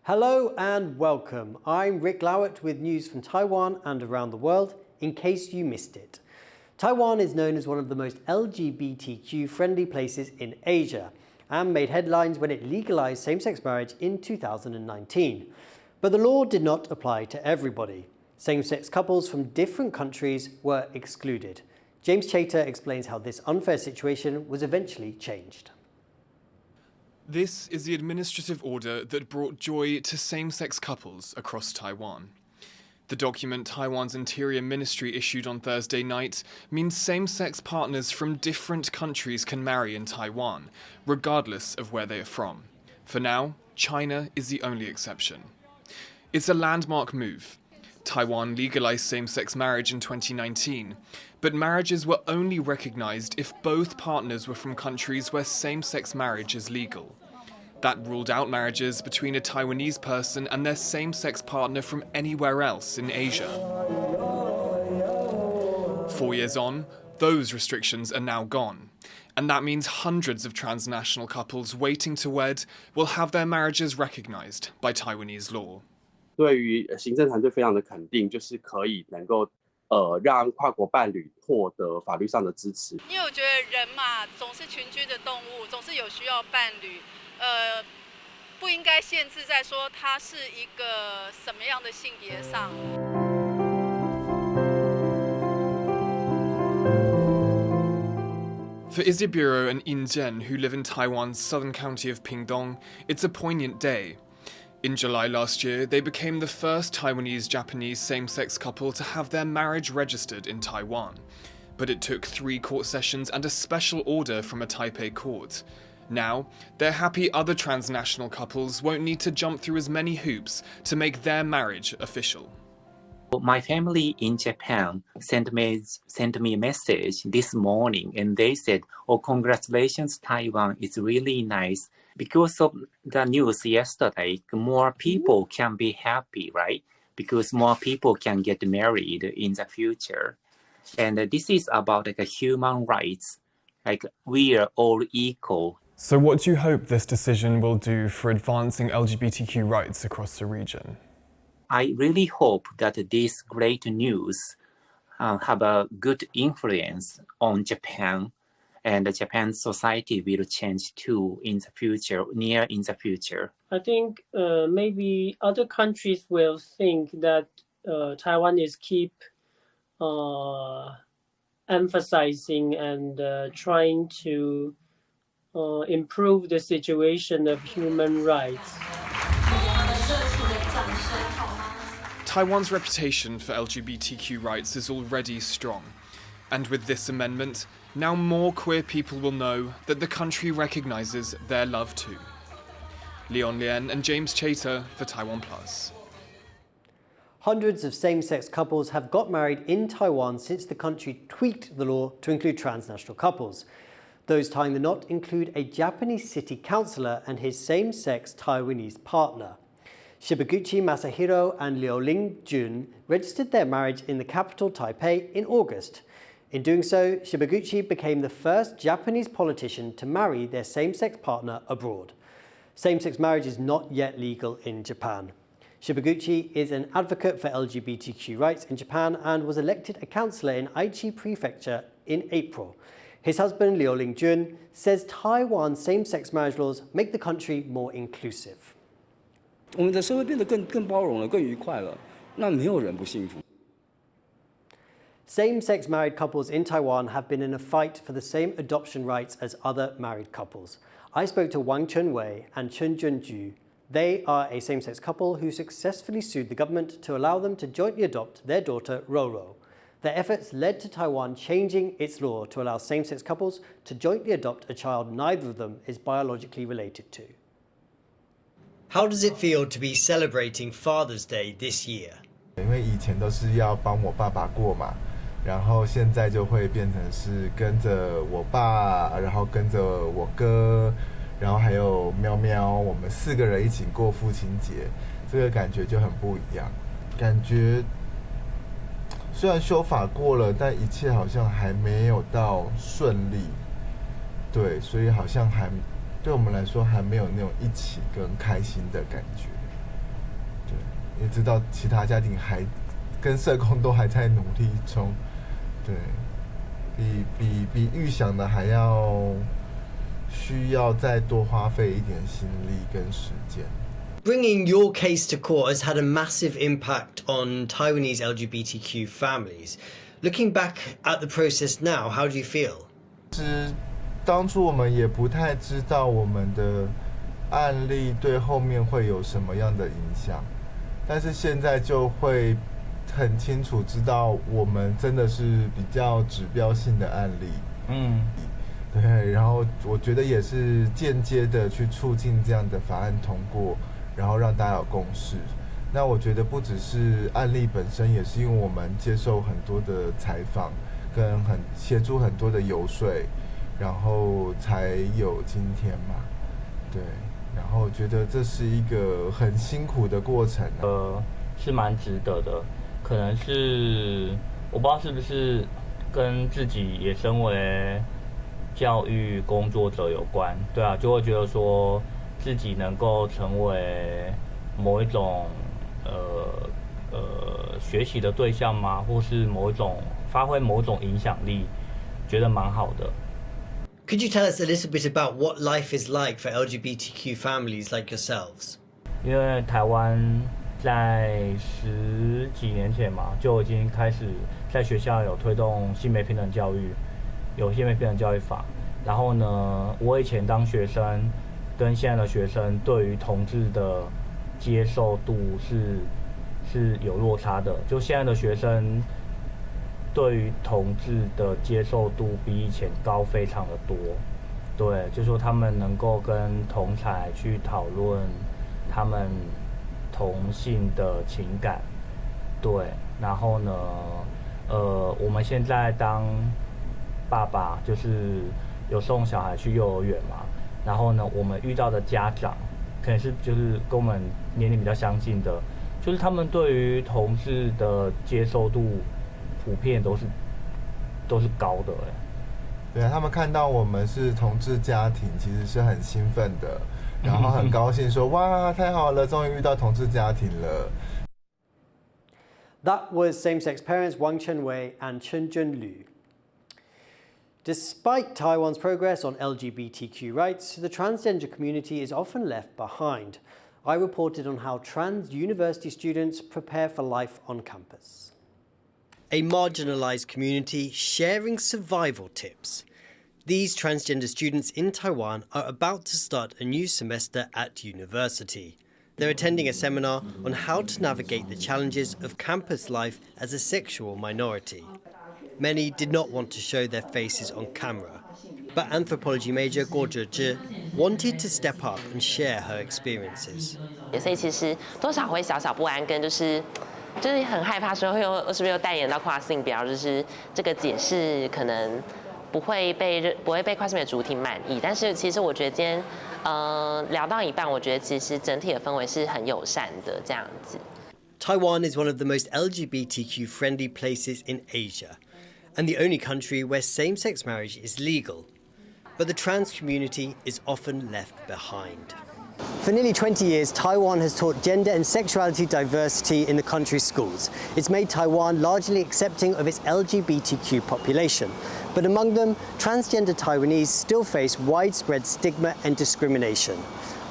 Hello and welcome. I'm Rick Lowett with news from Taiwan and around the world, in case you missed it. Taiwan is known as one of the most LGBTQ friendly places in Asia and made headlines when it legalized same-sex marriage in 2019. But the law did not apply to everybody. Same-sex couples from different countries were excluded. James Chater explains how this unfair situation was eventually changed. This is the administrative order that brought joy to same-sex couples across Taiwan. The document Taiwan's Interior Ministry issued on Thursday night means same-sex partners from different countries can marry in Taiwan, regardless of where they are from. For now, China is the only exception. It's a landmark move. Taiwan legalized same-sex marriage in 2019, but marriages were only recognized if both partners were from countries where same-sex marriage is legal. That ruled out marriages between a Taiwanese person and their same-sex partner from anywhere else in Asia. 4 years on, those restrictions are now gone. And that means hundreds of transnational couples waiting to wed will have their marriages recognized by Taiwanese law. 对于行政团队非常的肯定，就是可以能够让跨国伴侣获得法律上的支持。因为我觉得人嘛，总是群居的动物，总是有需要伴侣，不应该限制在说他是一个什么样的性别上。For Isiburo and In Jian, who live in Taiwan's southern county of Pingdong, it's a poignant day. In July last year, they became the first Taiwanese-Japanese same-sex couple to have their marriage registered in Taiwan. But it took 3 court sessions and a special order from a Taipei court. Now, they're happy other transnational couples won't need to jump through as many hoops to make their marriage official. My family in Japan sent me a message this morning, and they said, "Oh, congratulations, Taiwan! It's really nice." Because of the news yesterday, more people can be happy, right? Because more people can get married in the future. And this is about human rights. We are all equal. So what do you hope this decision will do for advancing LGBTQ rights across the region? I really hope that this great news have a good influence on Japan, and Japan's society will change too in the future, near in the future. I think maybe other countries will think that Taiwan is keep emphasizing and trying to improve the situation of human rights. Taiwan's reputation for LGBTQ rights is already strong. And with this amendment, now more queer people will know that the country recognizes their love too. Leon Lien and James Chater for TaiwanPlus. Hundreds of same-sex couples have got married in Taiwan since the country tweaked the law to include transnational couples. Those tying the knot include a Japanese city councillor and his same-sex Taiwanese partner. Shibaguchi Masahiro and Liuling Jun registered their marriage in the capital Taipei in August. In doing so, Shibaguchi became the first Japanese politician to marry their same-sex partner abroad. Same-sex marriage is not yet legal in Japan. Shibaguchi is an advocate for LGBTQ rights in Japan and was elected a councillor in Aichi Prefecture in April. His husband, Liuling Jun, says Taiwan's same-sex marriage laws make the country more inclusive. 我们的社会变得更包容了，更愉快了，那没有人不幸福。 Same-sex married couples in Taiwan have been in a fight for the same adoption rights as other married couples. I spoke to Wang Chunwei and Chun Junju. They are a same-sex couple who successfully sued the government to allow them to jointly adopt their daughter Roro. Their efforts led to Taiwan changing its law to allow same-sex couples to jointly adopt a child neither of them is biologically related to. How does it feel to be celebrating Father's Day this year? 因为以前都是要帮我爸爸过嘛，然后现在就会变成是跟着我爸，然后跟着我哥，然后还有喵喵，我们4个人一起过父亲节，这个感觉就很不一样。感觉虽然修法过了，但一切好像还没有到顺利，对，所以好像对我们来说还没有那种一起跟开心的感觉。对，也知道其他家庭还跟社工都还在努力中，对，比预想的还要需要再多花费一点心力跟时间。Bringing your case to court has had a massive impact on Taiwanese LGBTQ families. Looking back at the process now, how do you feel? 当初我们也不太知道我们的案例对后面会有什么样的影响，但是现在就会很清楚知道我们真的是比较指标性的案例。对，然后我觉得也是间接的去促进这样的法案通过，然后让大家有共识。那我觉得不只是案例本身，也是因为我们接受很多的采访，跟协助很多的游说，然后才有今天嘛。对，然后觉得这是一个很辛苦的过程。是蛮值得的，可能是我不知道是不是跟自己也身为教育工作者有关，对啊，就会觉得说自己能够成为某一种学习的对象吗？或是发挥某种影响力，觉得蛮好的。Could you tell us a little bit about what life is like for LGBTQ families like yourselves? 因为台湾在10几年前嘛，就已经开始在学校有推动性别平等教育，有性别平等教育法。然后呢，我以前当学生跟现在的学生对于同志的接受度是有落差的。就现在的学生对于同志的接受度比以前高非常的多。对，就说他们能够跟同侪去讨论他们同性的情感。对，然后呢，我们现在当爸爸就是有送小孩去幼儿园嘛，然后呢，我们遇到的家长可能是就是跟我们年龄比较相近的，就是他们对于同志的接受度普遍都是高的哎。对啊，他们看到我们是同志家庭，其实是很兴奋的，然后很高兴说哇，太好了，终于遇到同志家庭了。That was same-sex parents Wang Chenwei and Chenjun Liu. Despite Taiwan's progress on LGBTQ rights, the transgender community is often left behind. I reported on how trans university students prepare for life on campus. A marginalised community sharing survival tips. These transgender students in Taiwan are about to start a new semester at university. They're attending a seminar on how to navigate the challenges of campus life as a sexual minority. Many did not want to show their faces on camera, but anthropology major Guo Zhezhi wanted to step up and share her experiences. 所以其实多少会小小不安，跟就是很害怕说是不是又代言到跨性别，就是这个解释可能不会被跨性别主体满意。但是其实我觉得今天聊到一半，我觉得其实整体的氛围是很友善的这样子。Taiwan is one of the most LGBTQ friendly places in Asia, and the only country where same-sex marriage is legal. But the trans community is often left behind. For nearly 20 years, Taiwan has taught gender and sexuality diversity in the country's schools. It's made Taiwan largely accepting of its LGBTQ population. But among them, transgender Taiwanese still face widespread stigma and discrimination.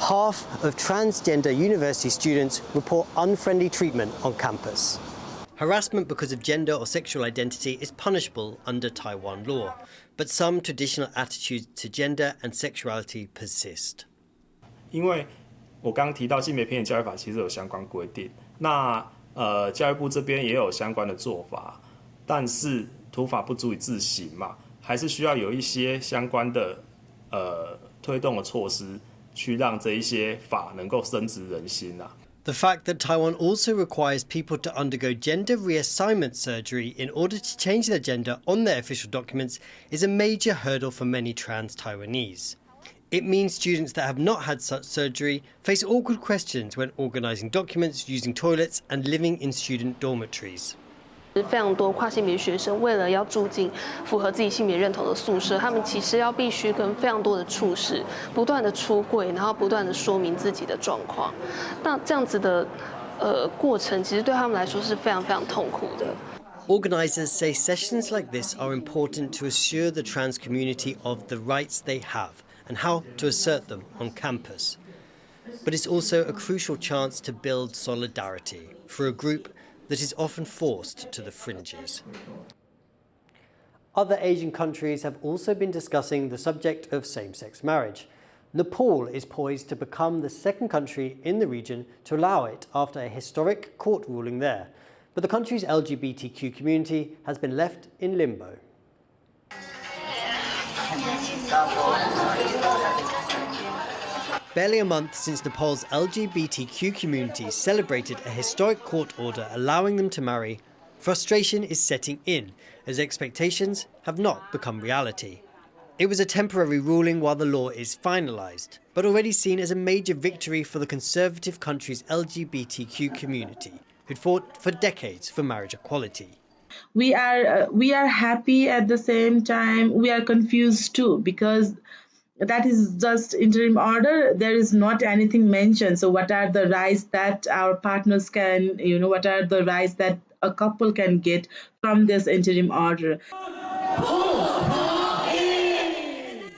Half of transgender university students report unfriendly treatment on campus. Harassment because of gender or sexual identity is punishable under Taiwan law, but some traditional attitudes to gender and sexuality persist. 因为我刚提到性别平等教育法其实有相关规定，那教育部这边也有相关的做法，但是土法不足以自行嘛，还是需要有一些相关的推动的措施，去让这一些法能够深植人心啊。The fact that Taiwan also requires people to undergo gender reassignment surgery in order to change their gender on their official documents is a major hurdle for many trans Taiwanese. It means students that have not had such surgery face awkward questions when organising documents, using toilets and living in student dormitories. 非常多跨性别学生为了要住进符合自己性别认同的宿舍，他们其实要必须跟非常多的处室不断的出柜，然后不断的说明自己的状况。那这样子的过程，其实对他们来说是非常非常痛苦的。 Organisers say sessions like this are important to assure the trans community of the rights they have and how to assert them on campus. But it's also a crucial chance to build solidarity for a group that is often forced to the fringes. Other Asian countries have also been discussing the subject of same-sex marriage. Nepal is poised to become the second country in the region to allow it after a historic court ruling there. But the country's LGBTQ community has been left in limbo. Barely a month since Nepal's LGBTQ community celebrated a historic court order allowing them to marry, frustration is setting in as expectations have not become reality. It was a temporary ruling while the law is finalised, but already seen as a major victory for the conservative country's LGBTQ community, who'd fought for decades for marriage equality. We are happy at the same time. We are confused too, because that is just interim order. There is not anything mentioned. So what are the rights that our partners can, what are the rights that a couple can get from this interim order?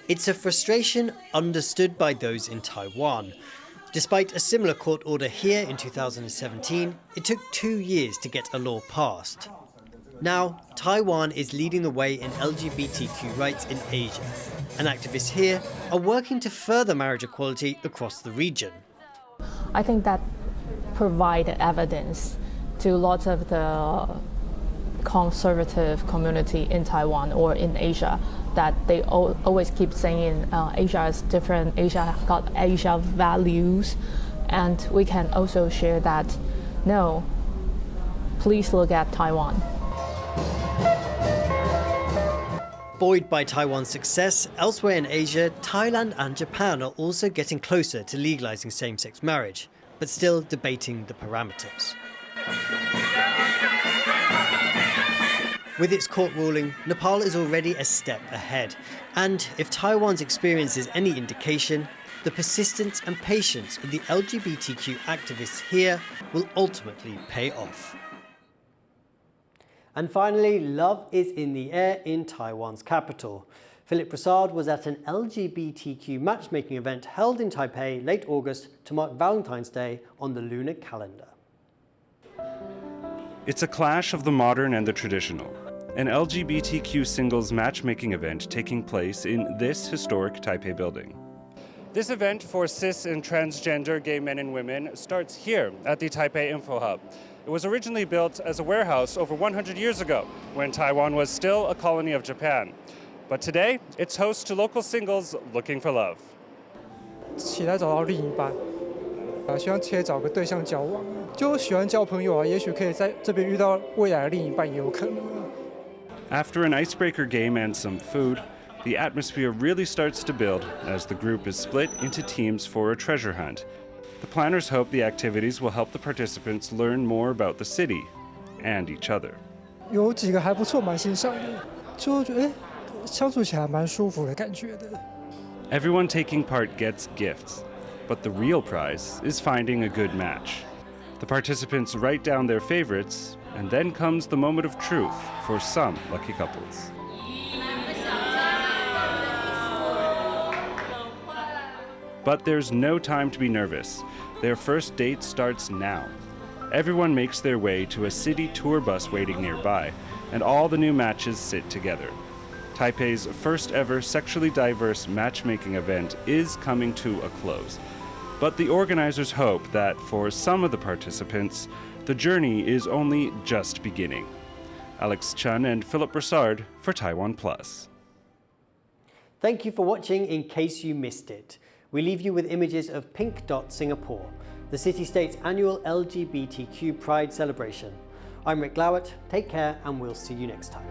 It's a frustration understood by those in Taiwan. Despite a similar court order here in 2017, it took 2 years to get a law passed. Now, Taiwan is leading the way in LGBTQ rights in Asia, and activists here are working to further marriage equality across the region. I think that provides evidence to lots of the conservative community in Taiwan or in Asia that they always keep saying Asia is different, Asia has got Asia values, and we can also share that, no, please look at Taiwan. Buoyed by Taiwan's success, elsewhere in Asia, Thailand and Japan are also getting closer to legalizing same-sex marriage, but still debating the parameters. With its court ruling, Nepal is already a step ahead. And if Taiwan's experience is any indication, the persistence and patience of the LGBTQ activists here will ultimately pay off. And finally, love is in the air in Taiwan's capital. Philip Broussard was at an LGBTQ matchmaking event held in Taipei late August to mark Valentine's Day on the lunar calendar. It's a clash of the modern and the traditional. An LGBTQ singles matchmaking event taking place in this historic Taipei building. This event for cis and transgender gay men and women starts here at the Taipei Info Hub. It was originally built as a warehouse over 100 years ago, when Taiwan was still a colony of Japan. But today, it's host to local singles looking for love. 期待找到另一半，希望可以找个对象交往，就喜欢交朋友啊，也许可以在这边遇到未来的另一半也有可能。After an icebreaker game and some food, the atmosphere really starts to build as the group is split into teams for a treasure hunt. The planners hope the activities will help the participants learn more about the city and each other. 有几个还不错，蛮欣赏的，就觉得相处起来蛮舒服的感觉的。Everyone taking part gets gifts, but the real prize is finding a good match. The participants write down their favorites, and then comes the moment of truth for some lucky couples. But there's no time to be nervous. Their first date starts now. Everyone makes their way to a city tour bus waiting nearby, and all the new matches sit together. Taipei's first ever sexually diverse matchmaking event is coming to a close. But the organizers hope that for some of the participants, the journey is only just beginning. Alex Chun and Philip Broussard for TaiwanPlus. Thank you for watching in case you missed it. We leave you with images of Pink Dot Singapore, the city-state's annual LGBTQ Pride celebration. I'm Rick Lowett, take care and we'll see you next time.